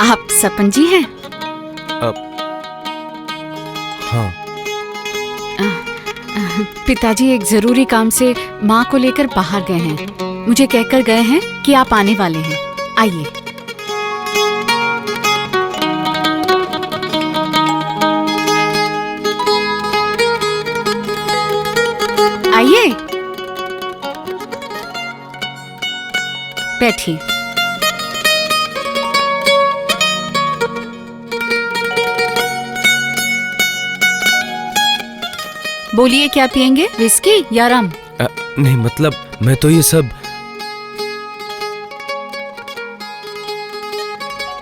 आप सपन जी हैं? हाँ। पिताजी एक जरूरी काम से माँ को लेकर बाहर गए हैं। मुझे कहकर गए हैं कि आप आने वाले हैं। आइए। आइए, बैठिए। बोलिए, क्या पियेंगे, विस्की या रम? नहीं, मतलब मैं तो ये सब।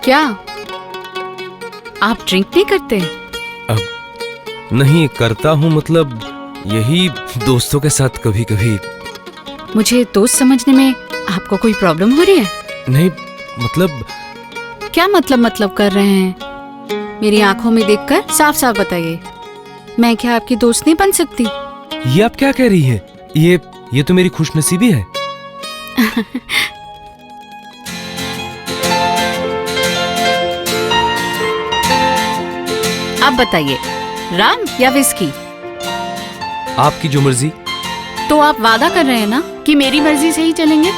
क्या आप ड्रिंक नहीं करते? अब नहीं करता हूँ, मतलब यही दोस्तों के साथ कभी कभी। मुझे दोस्त समझने में आपको कोई प्रॉब्लम हो रही है? नहीं, मतलब। क्या मतलब कर रहे हैं? मेरी आंखों में देखकर साफ साफ बताइए, मैं क्या आपकी दोस्त नहीं बन सकती? ये आप क्या कह रही हैं? ये तो मेरी खुशनसीबी है। अब बताइए, रम या विस्की? आपकी जो मर्जी। तो आप वादा कर रहे हैं ना कि मेरी मर्जी से ही चलेंगे?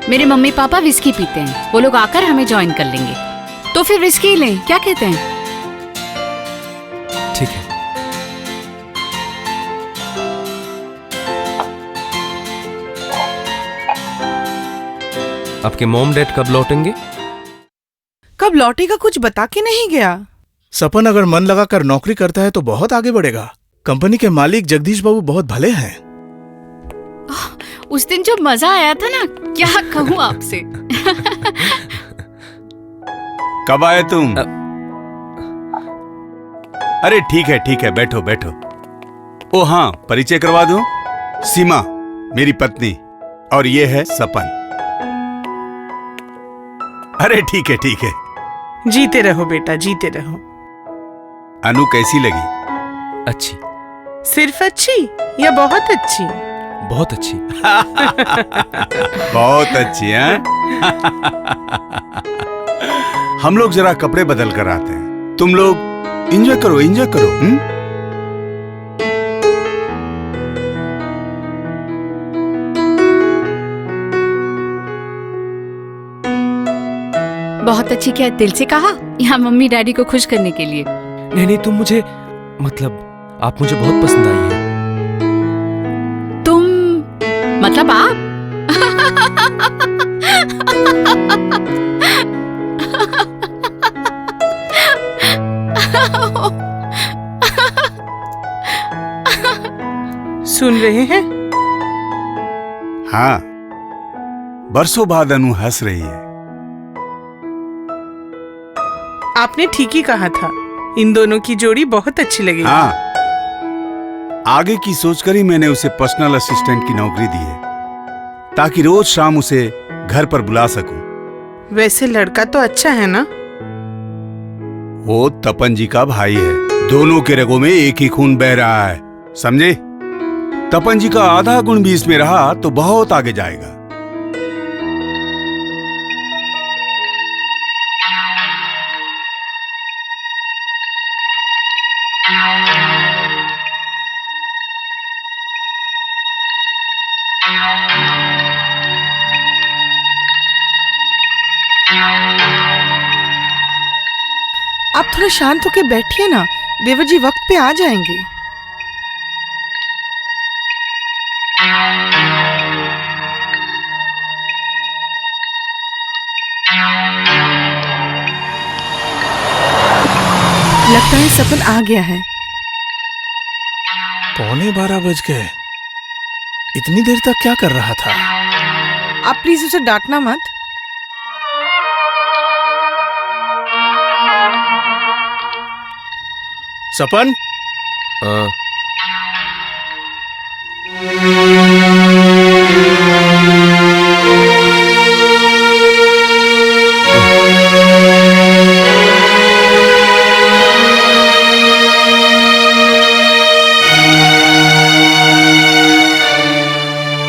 मेरे मम्मी पापा विस्की पीते हैं, वो लोग आकर हमें ज्वाइन कर लेंगे, तो फिर विस्की लें, क्या कहते हैं? ठीक है। आपके मॉम डैड कब लौटेंगे? कब लौटेगा कुछ बता के नहीं गया। सपन अगर मन लगाकर नौकरी करता है तो बहुत आगे बढ़ेगा। कंपनी के मालिक जगदीश बाबू बहुत भले हैं। उस दिन जो मजा आया था ना, क्या कहूँ आपसे। कब आए तुम? अरे ठीक है, बैठो बैठो। ओ हाँ, परिचय करवा दूं, सीमा मेरी पत्नी, और ये है सपन। अरे ठीक है। जीते रहो बेटा, जीते रहो। अनु कैसी लगी? अच्छी। सिर्फ अच्छी या बहुत अच्छी? बहुत अच्छी। बहुत अच्छी है। हम लोग जरा कपड़े बदल कर आते हैं, तुम लोग एंजॉय करो। बहुत अच्छी क्या दिल से कहा या मम्मी डैडी को खुश करने के लिए? नहीं, तुम मुझे, मतलब आप मुझे बहुत पसंद आई है। तुम मतलब आप? सुन रहे हैं? हाँ, बरसों बाद अनु हंस रही है। आपने ठीक ही कहा था, इन दोनों की जोड़ी बहुत अच्छी लगेगी। हाँ, आगे की सोचकर ही मैंने उसे पर्सनल असिस्टेंट की नौकरी दी है, ताकि रोज शाम उसे घर पर बुला सकूं। वैसे लड़का तो अच्छा है ना? वो तपन जी का भाई है, दोनों के रगों में एक ही खून बह रहा है, समझे? तपन जी का आधा गुण भी इसमें रहा तो बहुत आगे जाएगा। आप थोड़ा शांत होके बैठिए ना, देवर जी वक्त पे आ जाएंगे। लगता है सपन आ गया है। 11:15 बज गए। इतनी देर तक क्या कर रहा था? आप प्लीज उसे डांटना मत। सपन,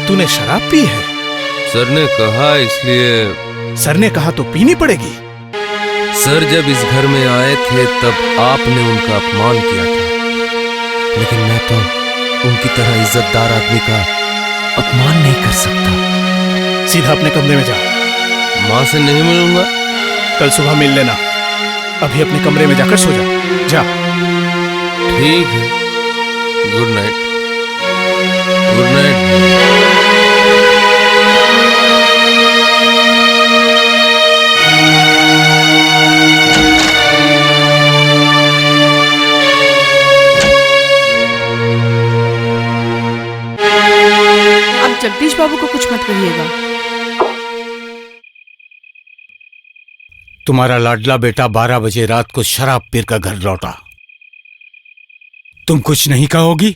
तूने शराब पी है? सर ने कहा, इसलिए। सर ने कहा तो पीनी पड़ेगी। सर जब इस घर में आए थे तब आपने उनका अपमान किया था, लेकिन मैं तो उनकी तरह इज्जतदार आदमी का अपमान नहीं कर सकता। सीधा अपने कमरे में जा। माँ से नहीं मिलूंगा। कल सुबह मिल लेना। अभी अपने कमरे में जाकर सो जा। जा। ठीक है। Good night. Good night. अब जगदीश बाबू को कुछ मत कहिएगा। तुम्हारा लाडला बेटा 12 बजे रात को शराब पीकर घर लौटा। तुम कुछ नहीं कहोगी?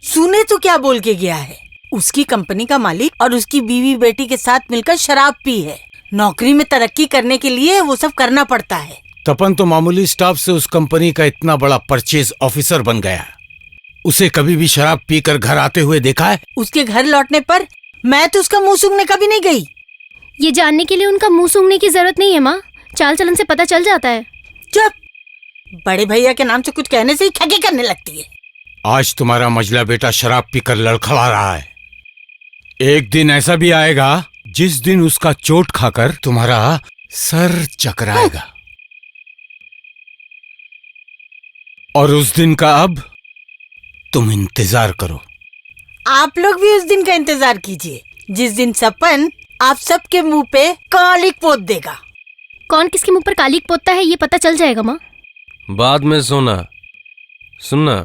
सुने तो क्या बोल के गया है। उसकी कंपनी का मालिक और उसकी बीवी बेटी के साथ मिलकर शराब पी है। नौकरी में तरक्की करने के लिए वो सब करना पड़ता है। तपन तो मामूली स्टाफ से उस कंपनी का इतना बड़ा परचेज ऑफिसर बन गया। उसे कभी भी शराब पीकर घर आते हुए देखा है? उसके घर लौटने पर मैं तो उसका मुंह सूंघने कभी नहीं गई। ये जानने के लिए उनका मुंह सूंघने की जरूरत नहीं है माँ, चाल चलन से पता चल जाता है। चुप। बड़े भैया के नाम से कुछ कहने से ही ठगी करने लगती है। आज तुम्हारा मजला बेटा शराब पीकर लड़खड़ा रहा है। एक दिन ऐसा भी आएगा जिस दिन उसका चोट खाकर तुम्हारा सर चकराएगा। और उस दिन का अब तुम इंतजार करो। आप लोग भी उस दिन का इंतजार कीजिए जिस दिन सपन आप सबके मुंह पे कालिक पोत देगा। कौन किसके मुंह पर कालिक पोतता है ये पता चल जाएगा माँ। बाद में सुनना।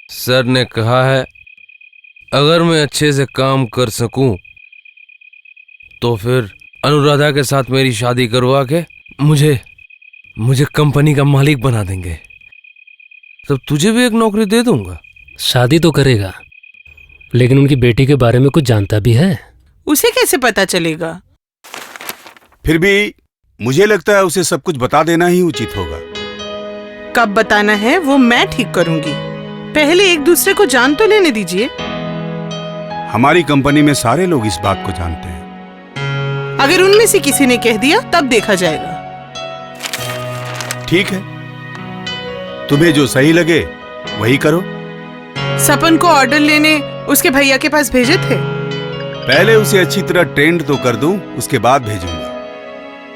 सर ने कहा है अगर मैं अच्छे से काम कर सकूं तो फिर अनुराधा के साथ मेरी शादी करवा के मुझे कंपनी का मालिक बना देंगे। तब तुझे भी एक नौकरी दे दूंगा। शादी तो करेगा, लेकिन उनकी बेटी के बारे में कुछ जानता भी है? उसे कैसे पता चलेगा? फिर भी मुझे लगता है उसे सब कुछ बता देना ही उचित होगा। कब बताना है वो मैं ठीक करूंगी। पहले एक दूसरे को जान तो लेने दीजिए। हमारी कंपनी में सारे लोग इस बात को जानते हैं। अगर उनमें से किसी ने कह दिया तब देखा जाएगा। ठीक है, तुम्हें जो सही लगे वही करो। सपन को ऑर्डर लेने उसके भैया के पास भेजे थे। पहले उसे अच्छी तरह ट्रेंड तो कर दूं, उसके बाद भेजूंगा।